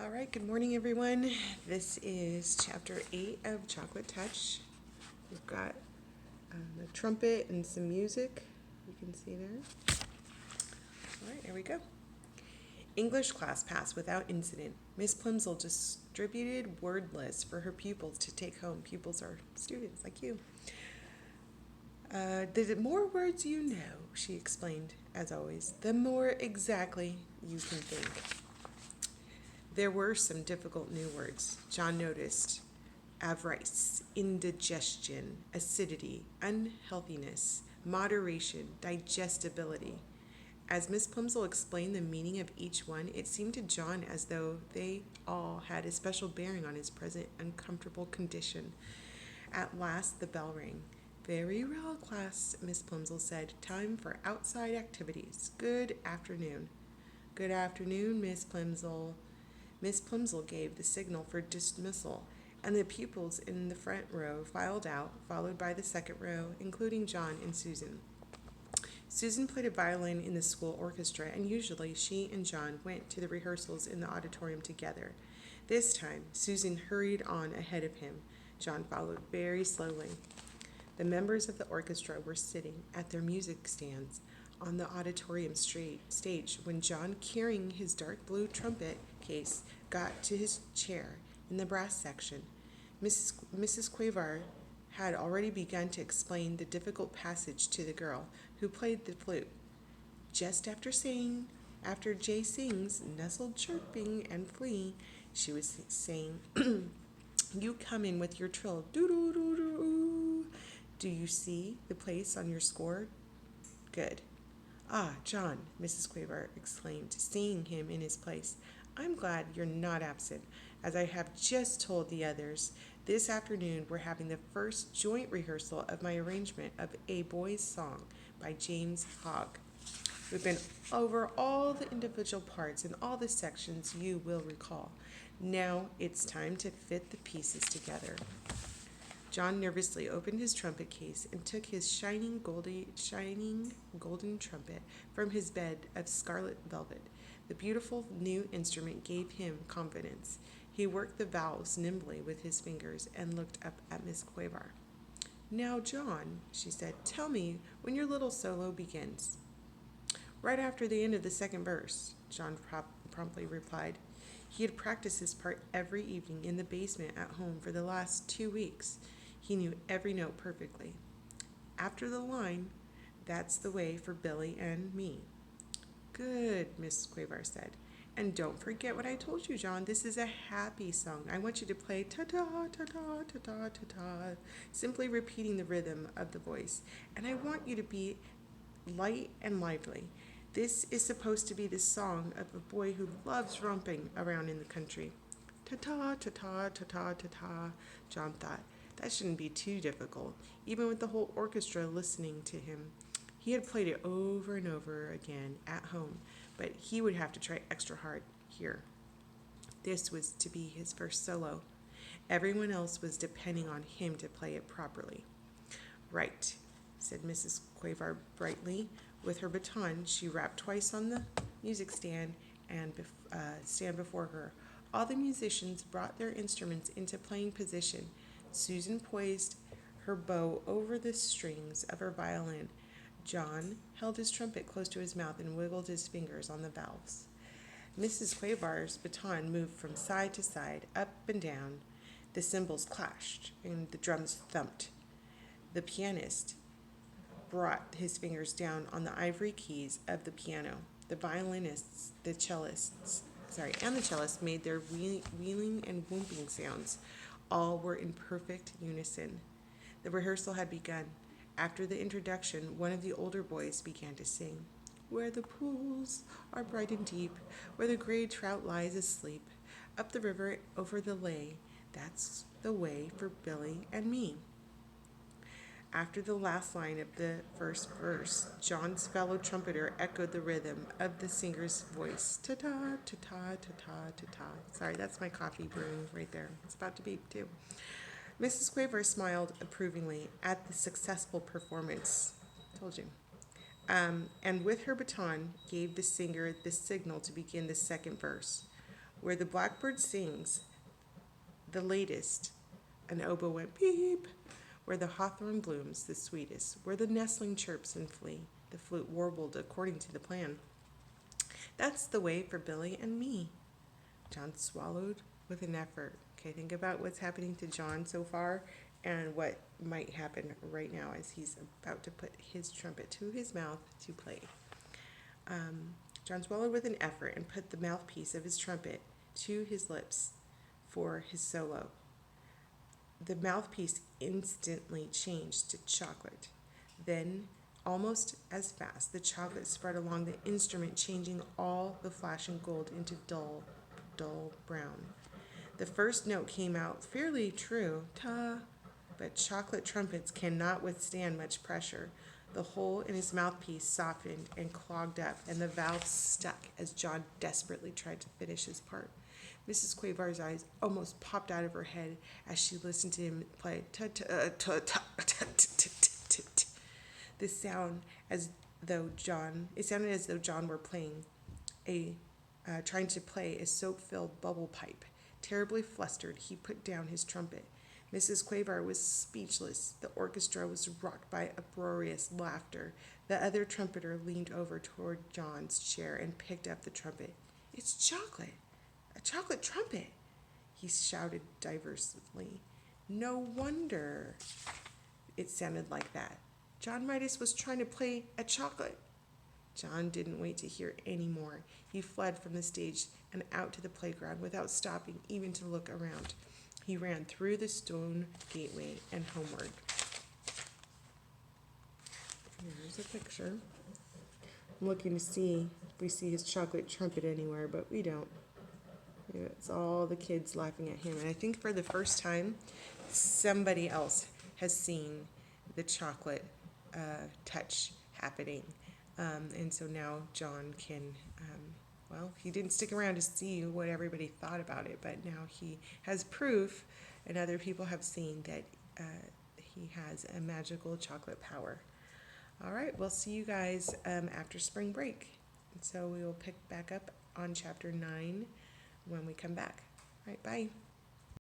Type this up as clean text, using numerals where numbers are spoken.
All right, good morning, everyone. This is chapter 8 of Chocolate Touch. We've got a trumpet and some music. You can see there. All right, here we go. English class passed without incident. Miss Plimsoll distributed word lists for her pupils to take home. Pupils are students like you. The more words you know, she explained, as always, the more exactly you can think. There were some difficult new words. John noticed avarice, indigestion, acidity, unhealthiness, moderation, digestibility. As Miss Plimsoll explained the meaning of each one, it seemed to John as though they all had a special bearing on his present uncomfortable condition. At last the bell rang. Very well, class, Miss Plimsoll said. Time for outside activities. Good afternoon. Good afternoon, Miss Plimsoll. Miss Plimsoll gave the signal for dismissal, and the pupils in the front row filed out, followed by the second row, including John and Susan. Susan played a violin in the school orchestra, and usually she and John went to the rehearsals in the auditorium together. This time, Susan hurried on ahead of him. John followed very slowly. The members of the orchestra were sitting at their music stands on the auditorium stage when John, carrying his dark blue trumpet case, got to his chair in the brass section. Mrs. Quavar had already begun to explain the difficult passage to the girl who played the flute. Just after Jay sings, nestled chirping and flee, she was saying, you come in with your trill, doo-doo-doo-doo. Do you see the place on your score? Good. Ah, John, Mrs. Quaver exclaimed, seeing him in his place. I'm glad you're not absent. As I have just told the others, this afternoon we're having the first joint rehearsal of my arrangement of A Boy's Song by James Hogg. We've been over all the individual parts and all the sections you will recall. Now it's time to fit the pieces together. John nervously opened his trumpet case and took his shining golden trumpet from his bed of scarlet velvet. The beautiful new instrument gave him confidence. He worked the valves nimbly with his fingers and looked up at Miss Quavar. Now, John, she said, tell me when your little solo begins. Right after the end of the second verse, John promptly replied. He had practiced his part every evening in the basement at home for the last 2 weeks. He knew every note perfectly. After the line, that's the way for Billy and me. Good, Miss Quavar said. And don't forget what I told you, John. This is a happy song. I want you to play ta-ta, ta-ta, ta-ta, ta-ta, simply repeating the rhythm of the voice. And I want you to be light and lively. This is supposed to be the song of a boy who loves romping around in the country. Ta-ta, ta-ta, ta-ta, ta-ta, John thought. That shouldn't be too difficult, even with the whole orchestra listening to him. He had played it over and over again at home, but he would have to try extra hard here. This was to be his first solo. Everyone else was depending on him to play it properly. Right, said Mrs. Quavar brightly. With her baton, she rapped twice on the music stand and stand before her. All the musicians brought their instruments into playing position. Susan poised her bow over the strings of her violin. John held his trumpet close to his mouth and wiggled his fingers on the valves. Mrs. Quavar's baton moved from side to side, up and down. The cymbals clashed and the drums thumped. The pianist brought his fingers down on the ivory keys of the piano. The violinists, the cellists made their wheeling and whooping sounds. All were in perfect unison. The rehearsal had begun. After the introduction, one of the older boys began to sing. Where the pools are bright and deep, where the gray trout lies asleep, up the river over the lea, that's the way for Billy and me. After the last line of the first verse, John's fellow trumpeter echoed the rhythm of the singer's voice. Ta-ta, ta-ta, ta-ta, ta-ta. Sorry, that's my coffee brewing right there. It's about to beep, too. Mrs. Quaver smiled approvingly at the successful performance. Told you. And with her baton, gave the singer the signal to begin the second verse. Where the blackbird sings the latest, an oboe went beep. Where the hawthorn blooms the sweetest, where the nestling chirps and flee, the flute warbled according to the plan. That's the way for Billy and me. John swallowed with an effort. Okay, think about what's happening to John so far and what might happen right now as he's about to put his trumpet to his mouth to play. John swallowed with an effort and put the mouthpiece of his trumpet to his lips for his solo. The mouthpiece instantly changed to chocolate. Then, almost as fast, the chocolate spread along the instrument, changing all the flashing gold into dull, dull brown. The first note came out fairly true, ta, but chocolate trumpets cannot withstand much pressure. The hole in his mouthpiece softened and clogged up, and the valve stuck as John desperately tried to finish his part. Mrs. Quavar's eyes almost popped out of her head as she listened to him play the sound as though John. It sounded as though John were trying to play a soap-filled bubble pipe. Terribly flustered, he put down his trumpet. Mrs. Quavar was speechless. The orchestra was rocked by uproarious laughter. The other trumpeter leaned over toward John's chair and picked up the trumpet. "It's chocolate! A chocolate trumpet!" he shouted diversely. No wonder it sounded like that. John Midas was trying to play a chocolate. John didn't wait to hear any more. He fled from the stage and out to the playground without stopping even to look around. He ran through the stone gateway and homeward. Here's a picture. I'm looking to see if we see his chocolate trumpet anywhere, but we don't. It's all the kids laughing at him. And I think for the first time, somebody else has seen the chocolate touch happening. And so now John can, he didn't stick around to see what everybody thought about it, but now he has proof, and other people have seen that he has a magical chocolate power. All right, we'll see you guys after spring break. And so we will pick back up on chapter 9 when we come back. All right, bye.